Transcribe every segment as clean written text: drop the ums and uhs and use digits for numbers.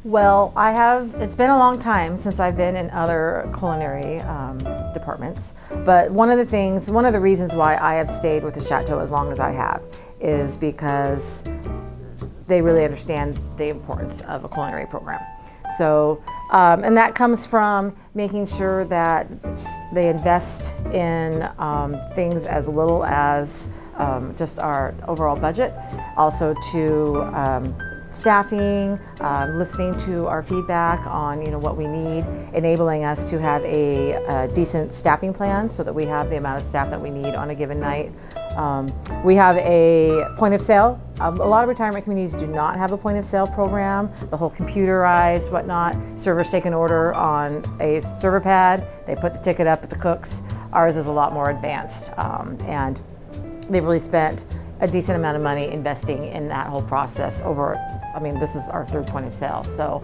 Well, it's been a long time since I've been in other culinary departments, but one of the reasons why I have stayed with the Chateau as long as I have is because they really understand the importance of a culinary program. So, and that comes from making sure that they invest in things as little as just our overall budget, also to staffing, listening to our feedback on what we need, enabling us to have a decent staffing plan so that we have the amount of staff that we need on a given night. We have a point of sale. A lot of retirement communities do not have a point of sale program. The whole computerized whatnot. Servers take an order on a server pad. They put the ticket up at the cooks. Ours is a lot more advanced, and they've really spent a decent amount of money investing in that whole process this is our third point of sale, so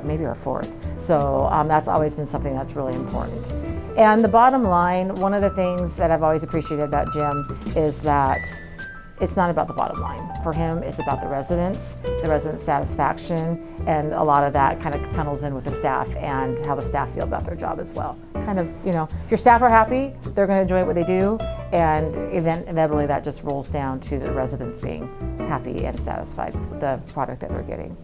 maybe our fourth. So that's always been something that's really important. And the bottom line, one of the things that I've always appreciated about Jim is that it's not about the bottom line. For him, it's about the resident satisfaction, and a lot of that kind of tunnels in with the staff and how the staff feel about their job as well. Kind of, if your staff are happy, they're going to enjoy what they do, and inevitably that just rolls down to the residents being happy and satisfied with the product that they're getting.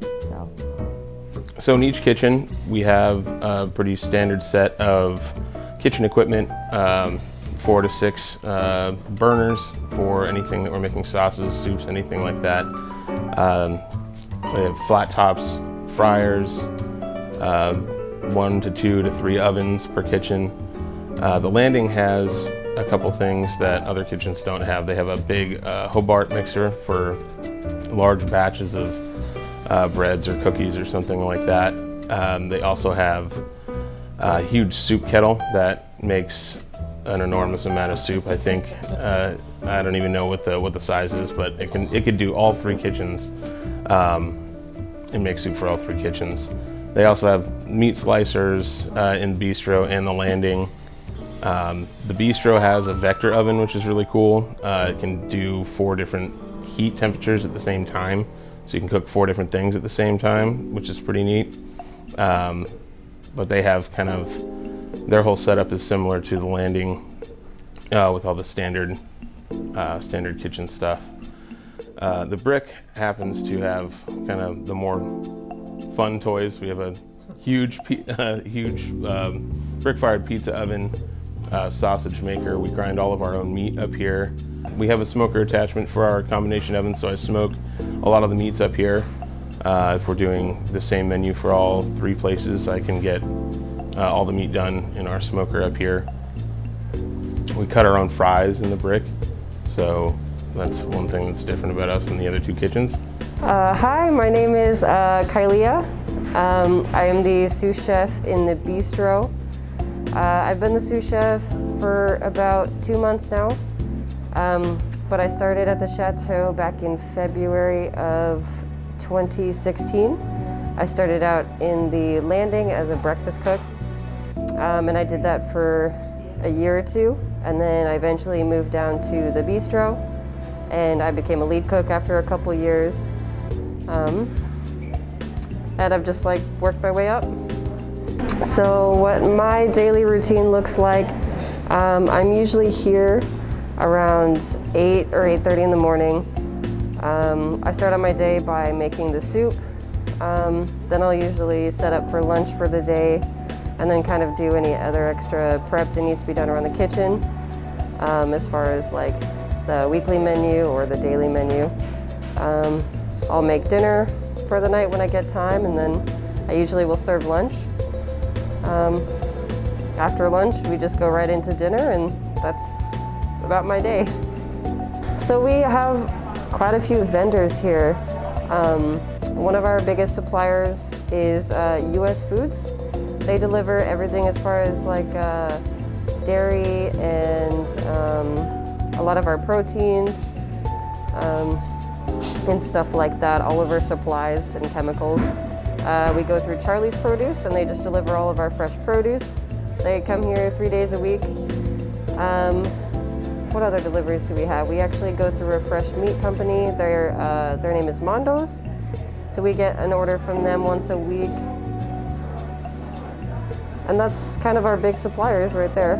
So in each kitchen, we have a pretty standard set of kitchen equipment. 4 to 6 burners for anything that we're making sauces, soups, anything like that. We have flat tops, fryers, 1 to 2 to 3 ovens per kitchen. The Landing has a couple things that other kitchens don't have. They have a big Hobart mixer for large batches of breads or cookies or something like that. They also have a huge soup kettle that makes an enormous amount of soup. I think I don't even know what the size is, but it could do all 3 kitchens and make soup for all 3 kitchens. They also have meat slicers in Bistro and the Landing. The Bistro has a vector oven, which is really cool. It can do 4 different heat temperatures at the same time, so you can cook 4 different things at the same time, which is pretty neat. But they have their whole setup is similar to the Landing with all the standard kitchen stuff. The Brick happens to have kind of the more fun toys. We have a huge brick-fired pizza oven, sausage maker. We grind all of our own meat up here. We have a smoker attachment for our combination oven, so I smoke a lot of the meats up here. If we're doing the same menu for all 3 places, I can get all the meat done in our smoker up here. We cut our own fries in the Brick, so that's one thing that's different about us than the other 2 kitchens. Hi, my name is Kylia. I am the sous chef in the Bistro. I've been the sous chef for about 2 months now, but I started at the Chateau back in February of 2016. I started out in the Landing as a breakfast cook, and I did that for a year or 2, and then I eventually moved down to the Bistro, and I became a lead cook after a couple years, and I've just worked my way up. So what my daily routine looks like, I'm usually here around 8 or 8:30 in the morning. I start out my day by making the soup. Then I'll usually set up for lunch for the day, and then kind of do any other extra prep that needs to be done around the kitchen, as far as the weekly menu or the daily menu. I'll make dinner for the night when I get time, and then I usually will serve lunch. After lunch, we just go right into dinner, and that's about my day. So we have quite a few vendors here. One of our biggest suppliers is US Foods. They deliver everything as far as dairy and a lot of our proteins and stuff like that, all of our supplies and chemicals. We go through Charlie's Produce, and they just deliver all of our fresh produce. They come here 3 days a week. What other deliveries do we have? We actually go through a fresh meat company. Their name is Mondo's. So we get an order from them once a week. And that's kind of our big suppliers right there.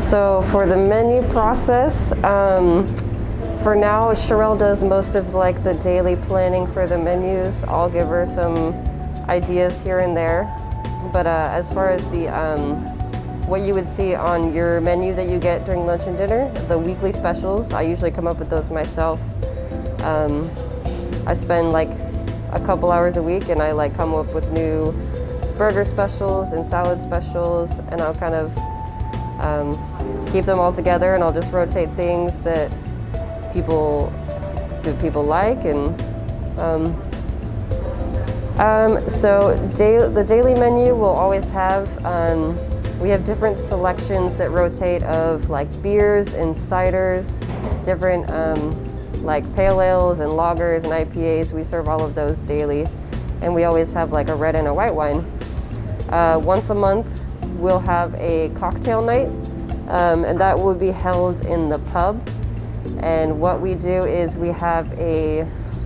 So for the menu process, for now, Sherelle does most of like the daily planning for the menus. I'll give her some ideas here and there. But as far as the what you would see on your menu that you get during lunch and dinner, the weekly specials, I usually come up with those myself. I spend like a couple hours a week and I like come up with new burger specials and salad specials, and I'll kind of keep them all together, and I'll just rotate things that people like. And so the daily menu will always have, we have different selections that rotate of like beers and ciders, different like pale ales and lagers and IPAs. We serve all of those daily, and we always have like a red and a white wine. Once a month we'll have a cocktail night, and that will be held in the pub. And what we do is we have a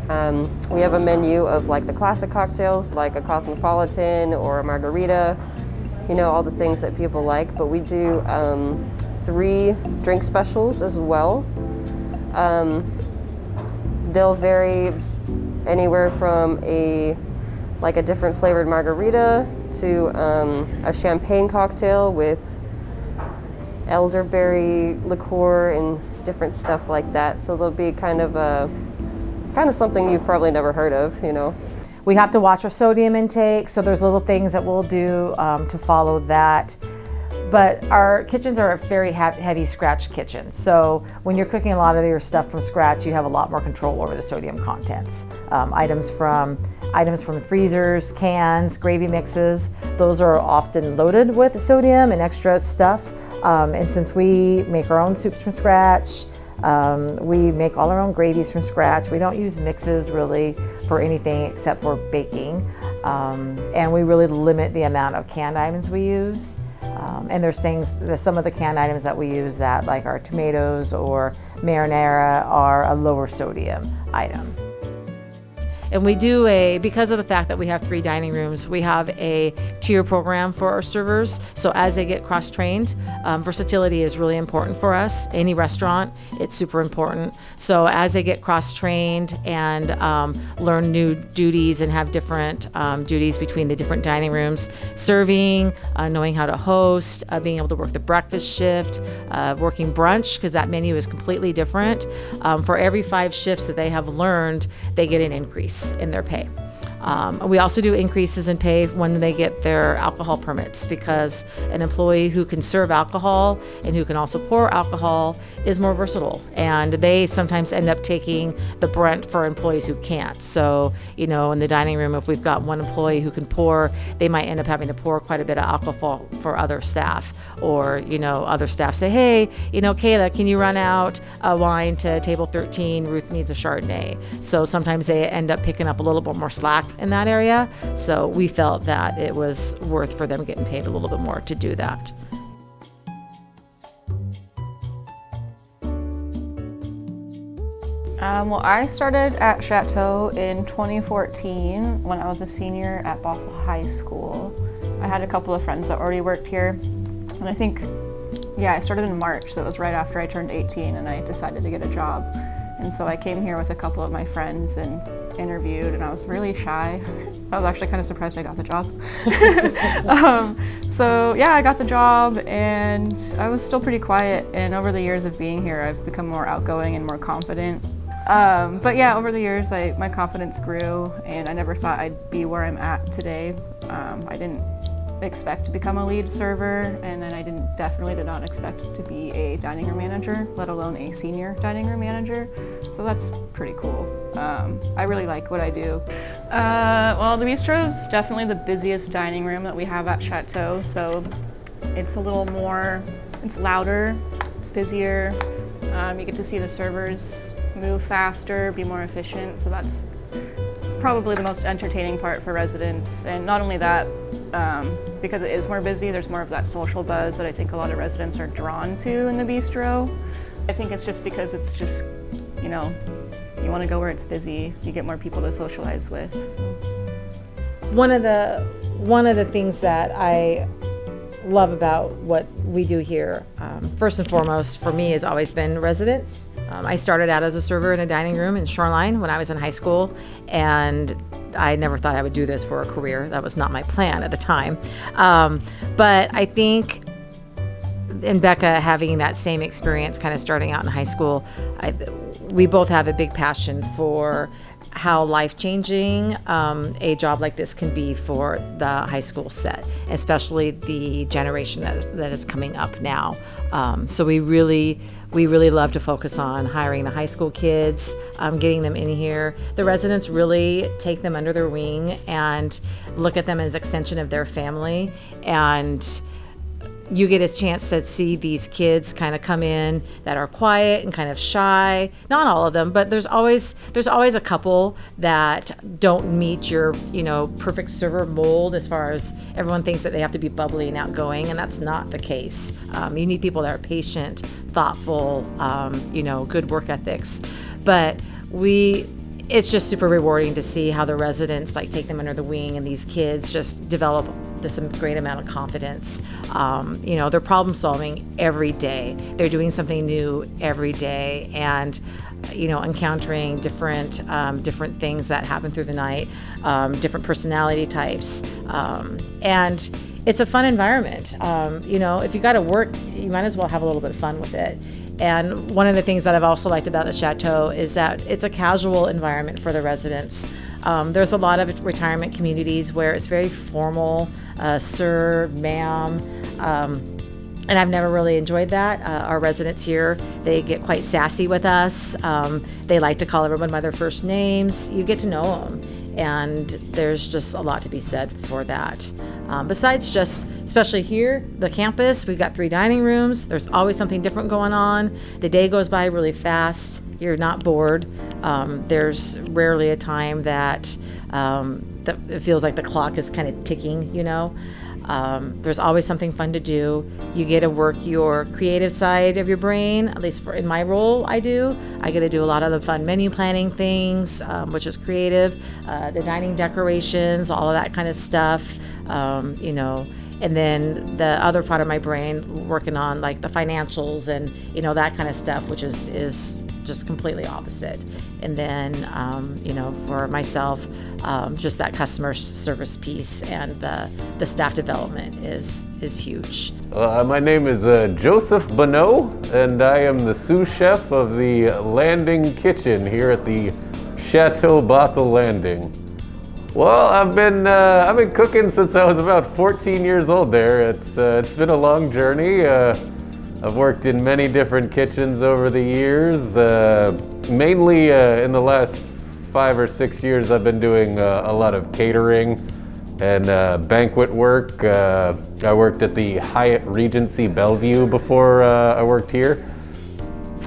menu of like the classic cocktails, like a cosmopolitan or a margarita, you know, all the things that people like. But we do 3 drink specials as well. They'll vary anywhere from a different flavored margarita to a champagne cocktail with elderberry liqueur and different stuff like that. So there'll be kind of something you've probably never heard of, you know. We have to watch our sodium intake, so there's little things that we'll do to follow that. But our kitchens are a very heavy scratch kitchen. So when you're cooking a lot of your stuff from scratch, you have a lot more control over the sodium contents. Items from freezers, cans, gravy mixes, those are often loaded with sodium and extra stuff. And since we make our own soups from scratch, we make all our own gravies from scratch. We don't use mixes really for anything except for baking. And we really limit the amount of canned items we use. And there's some of the canned items that we use that, like our tomatoes or marinara, are a lower sodium item. And we do because of the fact that we have 3 dining rooms, we have a tier program for our servers. So as they get cross-trained, versatility is really important for us. Any restaurant, it's super important. So as they get cross-trained and learn new duties and have different duties between the different dining rooms, serving, knowing how to host, being able to work the breakfast shift, working brunch, because that menu is completely different. For every 5 shifts that they have learned, they get an increase in their pay. We also do increases in pay when they get their alcohol permits, because an employee who can serve alcohol and who can also pour alcohol is more versatile, and they sometimes end up taking the brunt for employees who can't. So, you know, in the dining room, if we've got one employee who can pour, they might end up having to pour quite a bit of alcohol for other staff. Or, you know, other staff say, hey, you know, Kayla, can you run out a wine to table 13? Ruth needs a Chardonnay. So sometimes they end up picking up a little bit more slack in that area. So we felt that it was worth for them getting paid a little bit more to do that. Well, I started at Chateau in 2014 when I was a senior at Bothell High School. I had a couple of friends that already worked here. And I think, I started in March, so it was right after I turned 18 and I decided to get a job. And so I came here with a couple of my friends and interviewed, and I was really shy. I was actually kind of surprised I got the job. I got the job, and I was still pretty quiet. And over the years of being here, I've become more outgoing and more confident. Over the years, my confidence grew, and I never thought I'd be where I'm at today. I didn't expect to become a lead server, and then I definitely did not expect to be a dining room manager, let alone a senior dining room manager. So that's pretty cool. I really like what I do. The Bistro is definitely the busiest dining room that we have at Chateau. So it's a little more, it's louder, it's busier. You get to see the servers move faster, be more efficient. So that's probably the most entertaining part for residents. And not only that, because it is more busy, there's more of that social buzz that I think a lot of residents are drawn to in the Bistro. I think it's just because it's just, You want to go where it's busy. You get more people to socialize with. So. One of the things that I love about what we do here, first and foremost for me, has always been residents. I started out as a server in a dining room in Shoreline when I was in high school, and I never thought I would do this for a career. That was not my plan at the time. But I think in Becca having that same experience kind of starting out in high school, we both have a big passion for how life-changing a job like this can be for the high school set, especially the generation that is coming up now. So we really love to focus on hiring the high school kids, getting them in here. The residents really take them under their wing and look at them as an extension of their family, and you get a chance to see these kids kind of come in that are quiet and kind of shy. Not all of them, but there's always a couple that don't meet your, perfect server mold, as far as everyone thinks that they have to be bubbly and outgoing, and that's not the case. You need people that are patient, thoughtful, good work ethics. But it's just super rewarding to see how the residents take them under the wing, and these kids just develop this great amount of confidence. They're problem solving every day. They're doing something new every day, and encountering different things that happen through the night, different personality types, and it's a fun environment. If you got to work, you might as well have a little bit of fun with it. And one of the things that I've also liked about the Chateau is that it's a casual environment for the residents. There's a lot of retirement communities where it's very formal, sir, ma'am, and I've never really enjoyed that. Our residents here, they get quite sassy with us. They like to call everyone by their first names. You get to know them, and there's just a lot to be said for that. Besides just, especially here, the campus, we've got 3 dining rooms. There's always something different going on. The day goes by really fast. You're not bored. There's rarely a time that it feels like the clock is kind of ticking, There's always something fun to do. You get to work your creative side of your brain, at least in my role, I do. I get to do a lot of the fun menu planning things, which is creative, the dining decorations, all of that kind of stuff, and then the other part of my brain working on the financials and, that kind of stuff, which is just completely opposite. And then, for myself, just that customer service piece and the staff development is huge. My name is Joseph Bonneau, and I am the sous chef of the Landing Kitchen here at the Chateau Bothell Landing. Well, I've been cooking since I was about 14 years old there. It's been a long journey. I've worked in many different kitchens over the years. Mainly in the last 5 or 6 years, I've been doing a lot of catering and banquet work. I worked at the Hyatt Regency Bellevue before I worked here.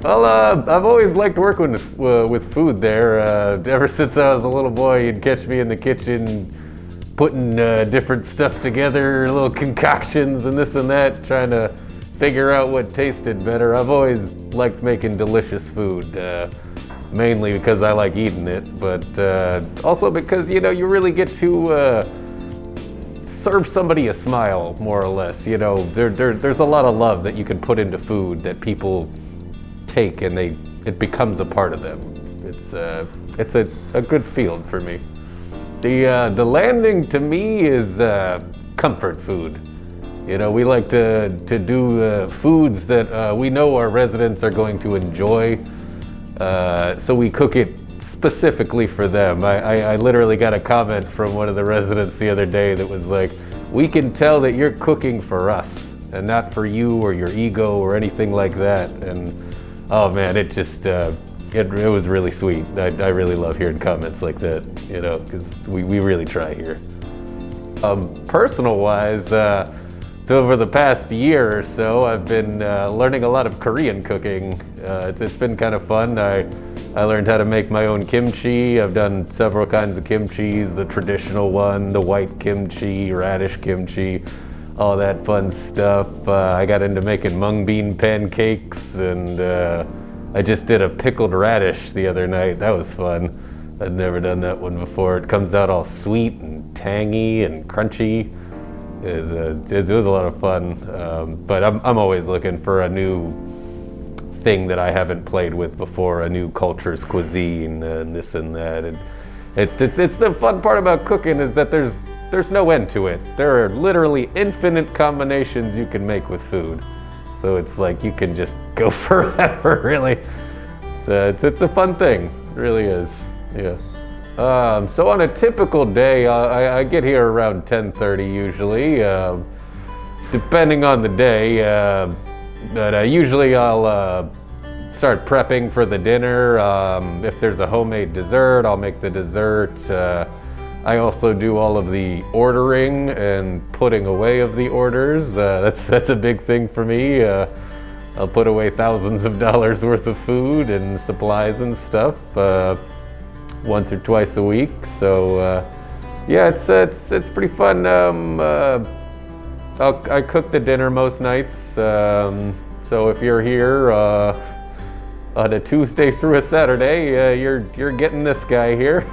Well, I've always liked working with food there. Ever since I was a little boy, you'd catch me in the kitchen putting different stuff together, little concoctions and this and that, trying to figure out what tasted better. I've always liked making delicious food, mainly because I like eating it, but also because, you really get to serve somebody a smile, more or less. There's a lot of love that you can put into food that people take, and it becomes a part of them. It's a good field for me. The Landing to me is comfort food. We like to do foods that we know our residents are going to enjoy, so we cook it specifically for them. I literally got a comment from one of the residents the other day that was like, "We can tell that you're cooking for us and not for you or your ego or anything like that." And oh man, it just it was really sweet. I really love hearing comments like that, because we really try here. Personal wise, over the past year or so, I've been learning a lot of Korean cooking. It's been kind of fun. I learned how to make my own kimchi. I've done several kinds of kimchis, the traditional one, the white kimchi, radish kimchi, all that fun stuff. I got into making mung bean pancakes, and I just did a pickled radish the other night. That was fun. I'd never done that one before. It comes out all sweet and tangy and crunchy. It was a lot of fun. But I'm always looking for a new thing that I haven't played with before, a new culture's cuisine and this and that. And it's the fun part about cooking is that there's no end to it. There are literally infinite combinations you can make with food. So it's like you can just go forever, really. So it's a fun thing, it really is. Yeah. So on a typical day, I get here around 10:30 usually, depending on the day. But usually I'll start prepping for the dinner. If there's a homemade dessert, I'll make the dessert. I also do all of the ordering and putting away of the orders. That's a big thing for me. I'll put away thousands of dollars worth of food and supplies and stuff once or twice a week. So yeah, it's pretty fun. I cook the dinner most nights. So if you're here on a Tuesday through a Saturday, you're getting this guy here.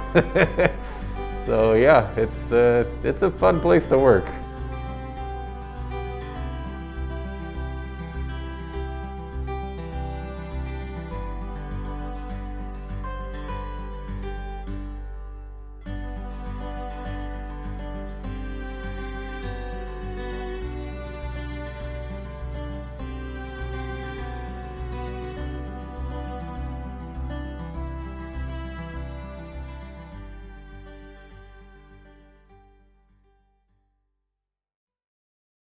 So yeah, it's a fun place to work.